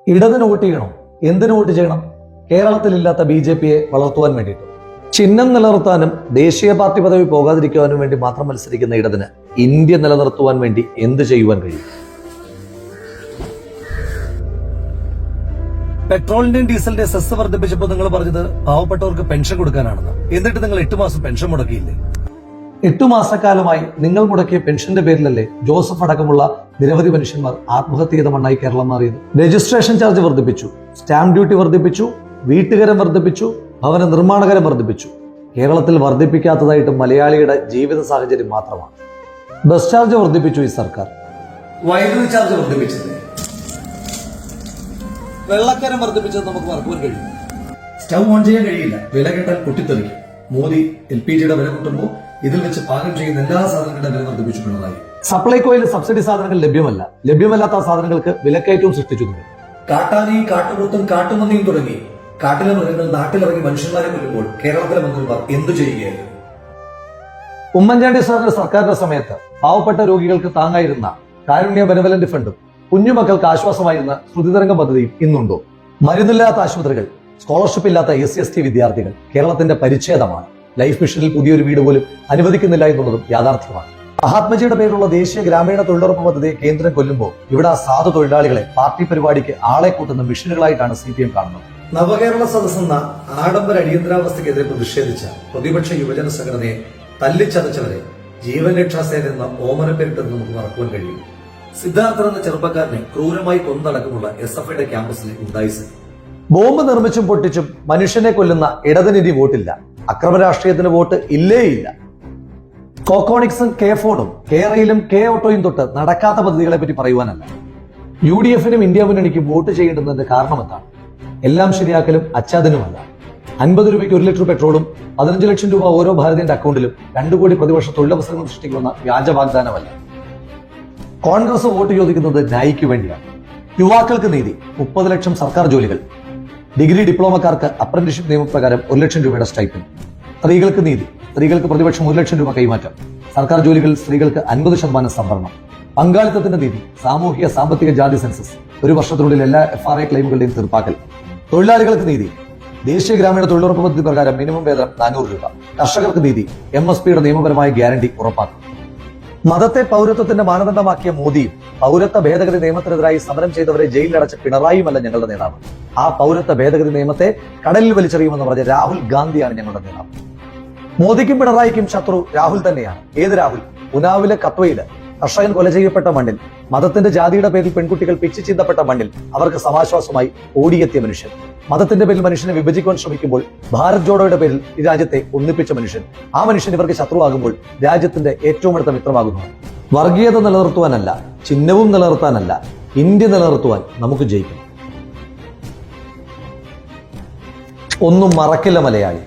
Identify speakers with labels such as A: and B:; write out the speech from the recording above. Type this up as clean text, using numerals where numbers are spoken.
A: ഇടതിന് vote ചെയ്യണം. എന്തിനു vote ചെയ്യണം? കേരളത്തിലില്ലാത്ത BJPയെ വളർത്തുവാൻ വേണ്ടിയിട്ട്. ചിഹ്നം നിലനിർത്താനും ദേശീയ പാർട്ടി പദവി പോകാതിരിക്കുവാനും വേണ്ടി മാത്രം മത്സരിക്കുന്ന ഇടതിന് ഇന്ത്യ നിലനിർത്തുവാൻ വേണ്ടി എന്ത് ചെയ്യുവാൻ കഴിയും? പെട്രോളിന്റെയും ഡീസലിന്റെ സെസ് വർദ്ധിപ്പിച്ചപ്പോൾ നിങ്ങൾ പറഞ്ഞത് പാവപ്പെട്ടവർക്ക് പെൻഷൻ കൊടുക്കാനാണെന്ന്. എന്നിട്ട് നിങ്ങൾ 8 മാസം പെൻഷൻ മുടക്കിയില്ലേ? 8 മാസക്കാലമായി നിങ്ങൾ മുടക്കിയ പെൻഷന്റെ പേരിലല്ലേ ജോസഫ് അടക്കമുള്ള നിരവധി മനുഷ്യന്മാർ ആത്മഹത്യ ചെയ്ത മണ്ണായി കേരളം മാറിയത്? രജിസ്ട്രേഷൻ ചാർജ് വർദ്ധിപ്പിച്ചു, സ്റ്റാമ്പ് ഡ്യൂട്ടി വർദ്ധിപ്പിച്ചു, വീട്ടുകരം വർദ്ധിപ്പിച്ചു, ഭവന നിർമ്മാണകരം വർദ്ധിപ്പിച്ചു. കേരളത്തിൽ വർദ്ധിപ്പിക്കാത്തതായിട്ട് മലയാളിയുടെ ജീവിത സാഹചര്യം മാത്രമാണ്. ബസ് ചാർജ് വർദ്ധിപ്പിച്ചു ഈ സർക്കാർ. വൈദ്യുതി ചാർജ് വർദ്ധിപ്പിച്ചത്, വെള്ളക്കരം വർദ്ധിപ്പിച്ചത് നമുക്ക് മറക്കുവാൻ കഴിയും. സ്റ്റൗ ഓൺ ചെയ്യാൻ കഴിയില്ല, വില കേട്ടാൽ പൊട്ടിത്തെറിക്കും. മോദി LPGയുടെ വില കൂട്ടുമ്പോൾ ഇതിൽ വെച്ച് പാകം ചെയ്യുന്ന എല്ലാ സാധനങ്ങളുടെ വില വർദ്ധിപ്പിച്ചിട്ടുള്ളതായി. സപ്ലൈകോയിൽ സബ്സിഡി സാധനങ്ങൾ ലഭ്യമല്ല. ലഭ്യമല്ലാത്ത സാധനങ്ങൾക്ക് വിലക്കയറ്റവും സൃഷ്ടിച്ചിട്ടുണ്ട്. കാട്ടാനയും കാട്ടുപോത്തും കാട്ടുമന്നിയും തുടങ്ങി കാട്ടിലെ മൃഗങ്ങൾ നാട്ടിലിറങ്ങി മനുഷ്യന്മാരെ കൊല്ലുമ്പോൾ കേരളത്തിലെ മന്ത്രിമാർ എന്തു ചെയ്യുകയായിരുന്നു? ഉമ്മൻചാണ്ടി സർക്കാരിന്റെ സമയത്ത് പാവപ്പെട്ട രോഗികൾക്ക് താങ്ങായിരുന്ന കാരുണ്യ ബെനവലന്റ് ഫണ്ടും കുഞ്ഞുമക്കൾക്ക് ആശ്വാസമായിരുന്ന ശ്രുതിതരംഗം പദ്ധതിയും ഇന്നുണ്ടോ? മരുന്നില്ലാത്ത ആശുപത്രികൾ, സ്കോളർഷിപ്പ് ഇല്ലാത്ത SC/ST വിദ്യാർത്ഥികൾ കേരളത്തിന്റെ പരിച്ഛേദമാണ്. ലൈഫ് മിഷനിൽ പുതിയൊരു വീട് പോലും അനുവദിക്കുന്നില്ല എന്നുള്ളതും യാഥാർത്ഥ്യമാണ്. മഹാത്മജിയുടെ പേരിലുള്ള ദേശീയ ഗ്രാമീണ തൊഴിലുറപ്പ് പദ്ധതിയെ കേന്ദ്രം കൊല്ലുമ്പോൾ ഇവിടെ ആ സാധു തൊഴിലാളികളെ പാർട്ടി പരിപാടിക്ക് ആളെ കൂട്ടുന്ന മിഷനുകളായിട്ടാണ് CPM കാണുന്നത്. നവകേരള സദസ് എന്ന ആഡംബര അടിയന്തരാവസ്ഥക്കെതിരെ പ്രതിഷേധിച്ച പ്രതിപക്ഷ യുവജന സംഘടനയെ തല്ലിച്ചതച്ചവരെ ജീവൻ രക്ഷാ സേന എന്ന ഓമനപ്പേരിട്ട് നമുക്ക് മറക്കുവാൻ കഴിയും. സിദ്ധാർത്ഥൻ എന്ന ചെറുപ്പക്കാരനെ ക്രൂരമായി കൊന്നടക്കമുള്ള SFIയുടെ ക്യാമ്പസിലെ ഉണ്ടായിസ്. ബോംബ് നിർമ്മിച്ചും പൊട്ടിച്ചും മനുഷ്യനെ കൊല്ലുന്ന ഇടതിനിധി വോട്ടില്ല. അക്രമ രാഷ്ട്രീയത്തിന് വോട്ട് ഇല്ലേ ഇല്ല. കോക്കോണിക്സും K4ഉം കേരളയിലും K-ഓട്ടോയും തൊട്ട് നടക്കാത്ത പദ്ധതികളെ പറ്റി പറയുവാനല്ല. UDFനും ഇന്ത്യ മുന്നണിക്കും വോട്ട് ചെയ്യേണ്ടതിന്റെ കാരണം എന്താണ്? എല്ലാം ശരിയാക്കലും അച്ചാദനുമല്ല. 50 രൂപയ്ക്ക് 1 ലിറ്റർ പെട്രോളും 15 ലക്ഷം രൂപ ഓരോ ഭാരതീയന്റെ അക്കൗണ്ടിലും 2 കോടി പ്രതിവർഷ തൊഴിലവസരങ്ങൾ സൃഷ്ടിക്കുന്ന വ്യാജ വാഗ്ദാനമല്ല. കോൺഗ്രസ് വോട്ട് ചോദിക്കുന്നത് ന്യായിക്ക് വേണ്ടിയാണ്. യുവാക്കൾക്ക് നീതി, 30 ലക്ഷം സർക്കാർ ജോലികൾ. ഡിഗ്രി ഡിപ്ലോമക്കാർക്ക് അപ്രന്റീഷിപ്പ് നിയമപ്രകാരം 1 ലക്ഷം രൂപയുടെ സ്റ്റൈപ്പൻഡ്. സ്ത്രീകൾക്ക് നീതി, സ്ത്രീകൾക്ക് പ്രതിപക്ഷം 1 ലക്ഷം രൂപ കൈമാറ്റം. സർക്കാർ ജോലികളിൽ സ്ത്രീകൾക്ക് 50% സംവരണം. പങ്കാളിത്തത്തിന്റെ നീതി, സാമൂഹിക സാമ്പത്തിക ജാതി സെൻസസ്, 1 വർഷത്തിനുള്ളിൽ എല്ലാ FRA ക്ലെയിമുകളുടെയും തീർപ്പാക്കൽ. തൊഴിലാളികൾക്ക് നീതി, ദേശീയ ഗ്രാമീണ തൊഴിലുറപ്പ് പദ്ധതി പ്രകാരം മിനിമം വേതനം 400 രൂപ. കർഷകർക്ക് നീതി, MSPയുടെ നിയമപരമായ ഗ്യാരണ്ടി ഉറപ്പാക്കും. മതത്തെ പൗരത്വത്തിന്റെ മാനദണ്ഡമാക്കിയ മോദിയും പൗരത്വ ഭേദഗതി നിയമത്തിനെതിരായി സമരം ചെയ്തവരെ ജയിലിലടച്ച പിണറായിയുമല്ല ഞങ്ങളുടെ നേതാവ്. ആ പൗരത്വ ഭേദഗതി നിയമത്തെ കടലിൽ വലിച്ചെറിയുമെന്ന് പറഞ്ഞ രാഹുൽ ഗാന്ധിയാണ് ഞങ്ങളുടെ നേതാവ്. മോദിക്കും പിണറായിക്കും ശത്രു രാഹുൽ തന്നെയാണ്. ഏത് രാഹുൽ? ഉനാവിലെ കത്വയില് കർഷകൻ കൊല ചെയ്യപ്പെട്ട മണ്ണിൽ, മതത്തിന്റെ ജാതിയുടെ പേരിൽ പെൺകുട്ടികൾ പിച്ചു ചിന്തപ്പെട്ട മണ്ണിൽ അവർക്ക് സമാശ്വാസമായി ഓടിയെത്തിയ മനുഷ്യൻ. മതത്തിന്റെ പേരിൽ മനുഷ്യനെ വിഭജിക്കുവാൻ ശ്രമിക്കുമ്പോൾ ഭാരത് ജോഡോയുടെ പേരിൽ ഈ രാജ്യത്തെ ഒന്നിപ്പിച്ച മനുഷ്യൻ. ആ മനുഷ്യൻ ഇവർക്ക് ശത്രുവാകുമ്പോൾ രാജ്യത്തിന്റെ ഏറ്റവും അടുത്ത മിത്രമാകുന്നു. വർഗീയത നിലനിർത്തുവാനല്ല, ചിഹ്നവും നിലനിർത്താനല്ല, ഇന്ത്യ നിലനിർത്തുവാൻ നമുക്ക് ജയിക്കണം. ഒന്നും മറക്കില്ല മലയാളി.